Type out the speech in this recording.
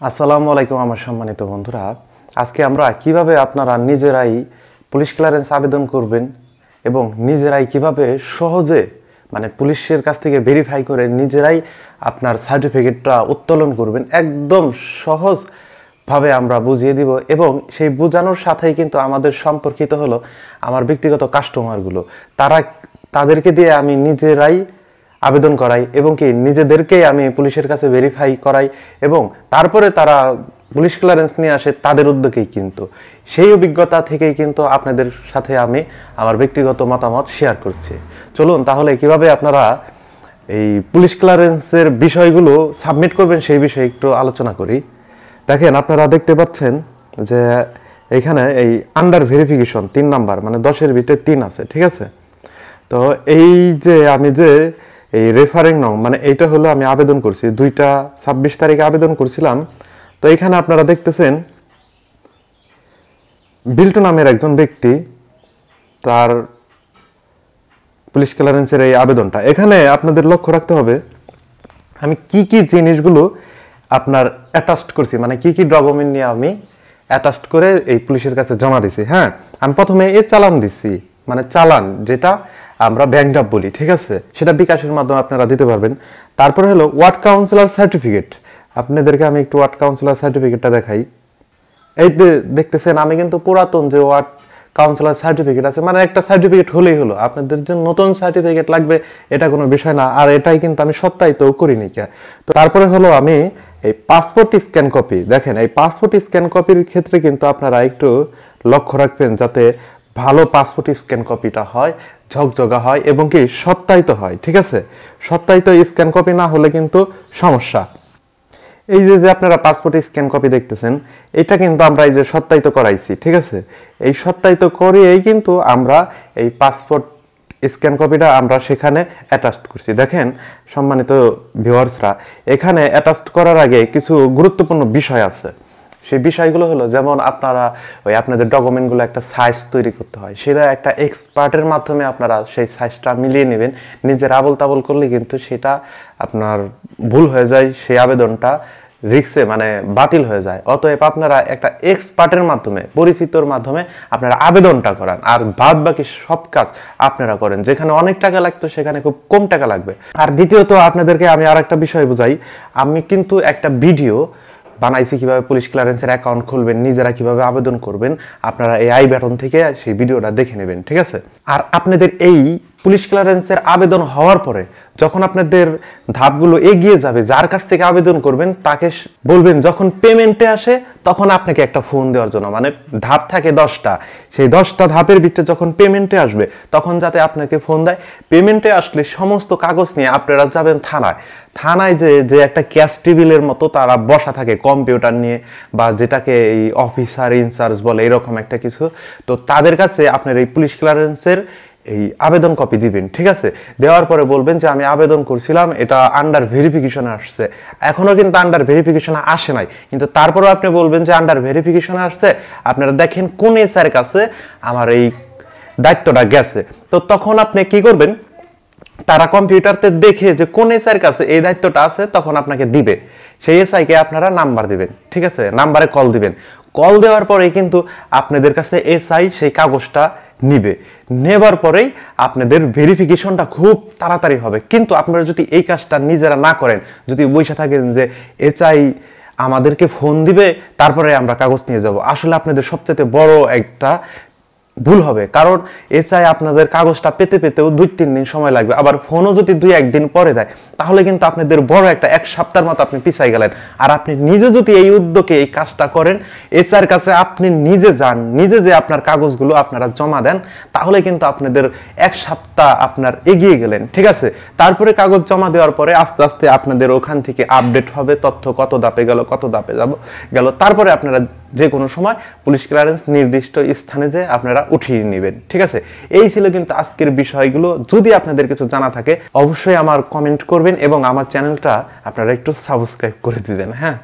আসসালামু আলাইকুম আমার সম্মানিত বন্ধুরা। আজকে আমরা কিভাবে আপনারা নিজেরাই পুলিশ ক্লিয়ারেন্স আবেদন করবেন এবং নিজেরাই কিভাবে সহজে পুলিশের কাছ থেকে ভেরিফাই করে নিজেরাই আপনার সার্টিফিকেটটা উত্তোলন করবেন, একদম সহজভাবে আমরা বুঝিয়ে দিব। এবং সেই বোঝানোর সাথেই কিন্তু আমাদের সম্পর্কিত হলো আমার ব্যক্তিগত কাস্টমারগুলো, তাদেরকে দিয়ে আমি নিজেরাই আবেদন করাই এবং কি নিজেদেরকেই আমি পুলিশের কাছে ভেরিফাই করাই এবং তারপরে তারা পুলিশ ক্লিয়ারেন্স নিয়ে আসে তাদের উদ্যোগেই। কিন্তু সেই অভিজ্ঞতা থেকেই কিন্তু আপনাদের সাথে আমি আমার ব্যক্তিগত মতামত শেয়ার করছি। চলুন তাহলে কিভাবে আপনারা এই পুলিশ ক্লিয়ারেন্সের বিষয়গুলো সাবমিট করবেন সেই বিষয়ে একটু আলোচনা করি। দেখেন, আপনারা দেখতে পাচ্ছেন যে এখানে এই আন্ডার ভেরিফিকেশন 3 নাম্বার, 10-এর ভিতরে 3 আছে, ঠিক আছে। তো এই যে আমি যে এই রেফারিং নং এইটা হলো আমি আবেদন করছি 2/26 তারিখে আবেদন করছিলাম। তো এখানে আপনারা দেখতেছেন বিল্টু নামের একজন ব্যক্তি, তার পুলিশ ক্লিয়ারেন্সের এই আবেদনটা। এখানে আপনাদের লক্ষ্য রাখতে হবে আমি কি কি জিনিসগুলো আপনার অ্যাটাচড করছি, কি কি ডকুমেন্ট নিয়ে আমি অ্যাটাচড করে এই পুলিশের কাছে জমা দিছি। হ্যাঁ, আমি প্রথমে চালান দিছি, চালান যেটা আমরা ব্যাংক ড্রাফট বলি, ঠিক আছে, সেটা বিকাশের মাধ্যমে আপনারা দিতে পারবেন। তারপরে হলো ওয়ার্ড কাউন্সিলর সার্টিফিকেট। আপনাদেরকে আমি একটু ওয়ার্ড কাউন্সিলর সার্টিফিকেটটা দেখাই। এই দেখতেছেন আমি কিন্তু পুরাতন যে ওয়ার্ড কাউন্সিলর সার্টিফিকেট আছে, একটা সার্টিফিকেট হলেই হলো। আপনাদের যে নতুন সার্টিফিকেট লাগবে এটা কোনো বিষয় না, আর এটাই কিন্তু আমি সত্যায়িত করিনি। তো তারপরে হলো আমি এই পাসপোর্ট স্ক্যান কপি। দেখেন, এই পাসপোর্ট স্ক্যান কপির ক্ষেত্রে কিন্তু আপনারা একটু লক্ষ্য রাখবেন যাতে ভালো পাসপোর্ট স্ক্যান কপিটা হয়, ঝকঝকা হয় এবং কি সত্যায়িত হয়, ঠিক আছে। সত্যায়িত স্ক্যান কপি না হলে কিন্তু সমস্যা। এই যে আপনারা পাসপোর্ট স্ক্যান কপি দেখতেছেন, এটা কিন্তু আমরা এই যে সত্যায়িত করাইছি, ঠিক আছে। এই সত্যায়িত করেই কিন্তু আমরা এই পাসপোর্ট স্ক্যান কপিটা আমরা সেখানে অ্যাটাচড করছি। দেখেন সম্মানিত ভিউয়ার্সরা, এখানে অ্যাটাচড করার আগে কিছু গুরুত্বপূর্ণ বিষয় আছে। সেই বিষয়গুলো হলো, যেমন আপনারা আপনাদের ডকুমেন্টগুলো একটা সাইজ তৈরি করতে হয়, সেটা একটা এক্সপার্টের মাধ্যমে আপনারা সেই সাইজটা মিলিয়ে নেবেন। নিজের আবল তাবল করলে কিন্তু সেটা আপনার ভুল হয়ে যায়, সেই আবেদনটা রিক্সে বাতিল হয়ে যায়। অতএব আপনারা একটা এক্সপার্টের মাধ্যমে, পরিচিতর মাধ্যমে আপনারা আবেদনটা করান, আর বাদ বাকি সব কাজ আপনারা করেন। যেখানে অনেক টাকা লাগতো সেখানে খুব কম টাকা লাগবে। আর দ্বিতীয়ত আপনাদেরকে আমি আর একটা বিষয় বুঝাই। আমি কিন্তু একটা ভিডিও বানাইছি কিভাবে পুলিশ ক্লিয়ারেন্সের অ্যাকাউন্ট খুলবেন, নিজেরা কিভাবে আবেদন করবেন। আপনারা এই আই বাটন থেকে সেই ভিডিওটা দেখে নেবেন, ঠিক আছে। আর আপনাদের এই পুলিশ ক্লিয়ারেন্সের আবেদন হওয়ার পরে যখন আপনাদের ধাপগুলো এগিয়ে যাবে, যার কাছ থেকে আবেদন করবেন তাকে বলবেন যখন পেমেন্টে আসে তখন আপনাকে একটা ফোন দেওয়ার জন্য। ধাপ থাকে 10টা, সেই 10টা ধাপের ভিতরে যখন পেমেন্টে আসবে তখন যাতে আপনাকে ফোন দেয়। পেমেন্টে আসলে সমস্ত কাগজ নিয়ে আপনারা যাবেন থানায়। থানায় যে একটা ক্যাশ টেবিলের মতো তারা বসা থাকে কম্পিউটার নিয়ে, বা যেটাকে এই অফিসার ইনচার্জ বলে, এরকম একটা কিছু। তো তাদের কাছে আপনার এই পুলিশ ক্লিয়ারেন্সের এই আবেদন কপি দিবেন, ঠিক আছে। দেওয়ার পরে বলবেন যে আমি আবেদন করছিলাম, এটা আন্ডার ভেরিফিকেশনে আসছে। এখনো কিন্তু আন্ডার ভেরিফিকেশনে আসে নাই, কিন্তু তারপরেও আপনি বলবেন যে আন্ডার ভেরিফিকেশনে আসছে। আপনারা দেখেন কোন এসআর কাছে আমার এই দায়িত্বটা গেছে। তো তখন আপনি কি করবেন, তারা কম্পিউটারতে দেখে যে কোন এসআইয়ের কাছে এই দায়িত্বটা আছে তখন আপনাকে দিবে। সেই এসআইকে আপনারা নাম্বার দিবেন, ঠিক আছে, নাম্বারে কল দিবেন। কল দেওয়ার পরে কিন্তু আপনাদের কাছে এসআই সেই কাগজটা নিবে। নেবার পরেই আপনাদের ভেরিফিকেশনটা খুব তাড়াতাড়ি হবে। কিন্তু আপনারা যদি এই কাজটা নিজেরা না করেন, যদি বসে থাকেন যে এসআই আমাদেরকে ফোন দিবে তারপরে আমরা কাগজ নিয়ে যাব, আসলে আপনাদের সবচেয়ে বড় একটা ভুল হবে। কারণ এসআই আপনাদের কাগজটা পেতে পেতেও 2-3 দিন সময় লাগবে। আবার ফোনও যদি 2-1 দিন পরে দেয় তাহলে কিন্তু আপনাদের বড় একটা 1 সপ্তাহের মতো আপনি পিছাই গেলেন। আর আপনি নিজে যদি এই উদ্যোগে এই কাজটা করেন, এসআইয়ের কাছে আপনি নিজে যান, নিজে যে আপনার কাগজগুলো আপনারা জমা দেন, তাহলে কিন্তু আপনাদের 1 সপ্তাহ আপনার এগিয়ে গেলেন, ঠিক আছে। তারপরে কাগজ জমা দেওয়ার পরে আস্তে আস্তে আপনাদের ওখান থেকে আপডেট হবে তথ্য, কত ধাপে গেল, কত ধাপে গেল। তারপরে আপনারা যে কোনো সময় পুলিশ ক্লিয়ারেন্স নির্দিষ্ট স্থানে যে আপনারা উঠিয়ে নেবেন, ঠিক আছে। এই ছিল কিন্তু আজকের বিষয়গুলো। যদি আপনাদের কিছু জানা থাকে অবশ্যই আমার কমেন্ট করবেন এবং আমার চ্যানেলটা আপনারা একটু সাবস্ক্রাইব করে দিবেন। হ্যাঁ।